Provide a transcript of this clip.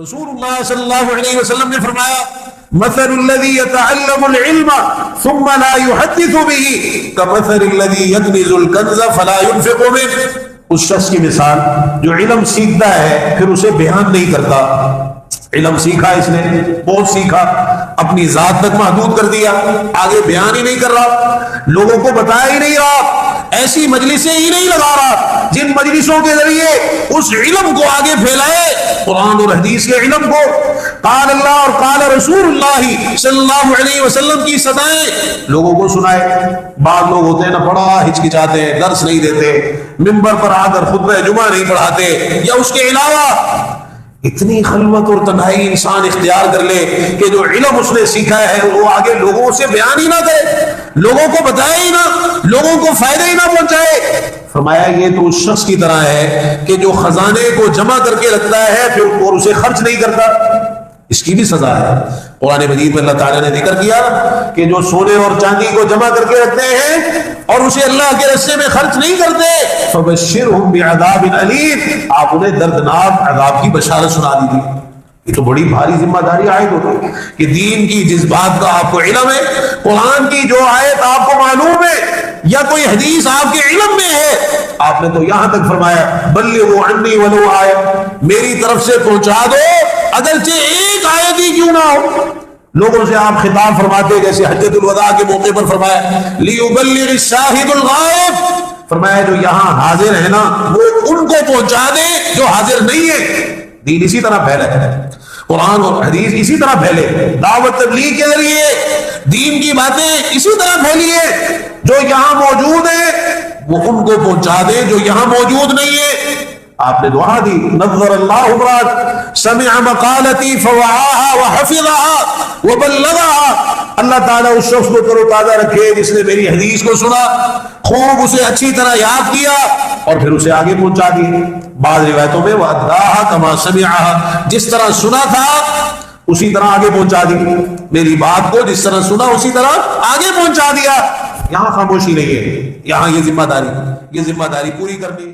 رسول اللہ صلی اللہ علیہ وسلم نے فرمایا مثل الذي يتعلم العلم ثم لا يحدث به كمثل الذي يكنز الكنز فلا ينفق منه. اس شخص کی مثال جو علم سیکھتا ہے پھر اسے بیان نہیں کرتا. علم سیکھا اس نے بہت سیکھا, اپنی ذات تک محدود کر دیا, آگے بیان ہی نہیں کر رہا, لوگوں کو بتایا ہی نہیں رہا, ایسی مجلسیں ہی نہیں لگا رہا جن مجلسوں کے ذریعے اس علم کو آگے پھیلائے, قرآن اور حدیث کے علم کو, قال اللہ اور قال رسول اللہ صلی اللہ علیہ وسلم کی صدائیں لوگوں کو سنائے. بعض لوگ ہوتے ہیں نا بڑا ہچکچاتے ہیں, درس نہیں دیتے, ممبر پر آ کر خطبہ جمعہ نہیں پڑھاتے, یا اس کے علاوہ اتنی خلوت اور تنہائی انسان اختیار کر لے کہ جو علم اس نے سیکھا ہے وہ آگے لوگوں سے بیان ہی نہ کرے, لوگوں کو بتائے ہی نہ, لوگوں کو فائدہ ہی نہ پہنچائے. فرمایا یہ تو اس شخص کی طرح ہے کہ جو خزانے کو جمع کر کے رکھتا ہے پھر اور اسے خرچ نہیں کرتا, اس کی بھی سزا ہے. قرآن مجید میں اللہ تعالیٰ نے ذکر کیا کہ جو سونے اور چاندی کو جمع کر کے رکھتے ہیں اور اسے اللہ کے راستے میں خرچ نہیں کرتے, فبشرہم بعذاب علیم, آپ انہیں دردناک عذاب کی بشارت سنا دیجیے. یہ تو بڑی بھاری ذمہ داری عائد ہوتی ہے کہ دین کی جس بات کا آپ کو علم ہے, قرآن کی جو آیت آپ کو معلوم ہے یا کوئی حدیث آپ کے علم میں ہے, آپ نے تو یہاں تک فرمایا بلغوا عنی ولو آیہ, میری طرف سے پہنچا دو اگرچہ ایک آیت ہی کیوں نہ ہو. لوگوں سے آپ خطاب فرماتے جیسے حجۃ الوداع کے موقع پر فرمایا لیبلغ الشاہد الغائب, فرمایا جو یہاں حاضر ہے نا وہ ان کو پہنچا دے جو حاضر نہیں ہے. دین اسی طرح پھیلا ہے, قرآن اور حدیث اسی طرح پھیلے, دعوت تبلیغ کے ذریعے دین کی باتیں اسی طرح پھیلیے, جو یہاں موجود ہیں وہ ان کو پہنچا دے جو یہاں موجود نہیں ہے. آپ نے دعا دی نظر اللہ عمرات سمع مقالتی فوعاها وحفظها وبلغها, اللہ تعالیٰ اس شخص کو تر و تازہ رکھے جس نے میری حدیث کو سنا, خوب اسے اچھی طرح یاد کیا اور پھر اسے آگے پہنچا دی. بعض روایتوں میں وَأَدَّاهَا كَمَا سَمِعَهَا, جس طرح سنا تھا اسی طرح آگے پہنچا دی, میری بات کو جس طرح سنا اسی طرح آگے پہنچا دیا. یہاں خاموشی نہیں ہے, یہاں یہ ذمہ داری پوری کرنی.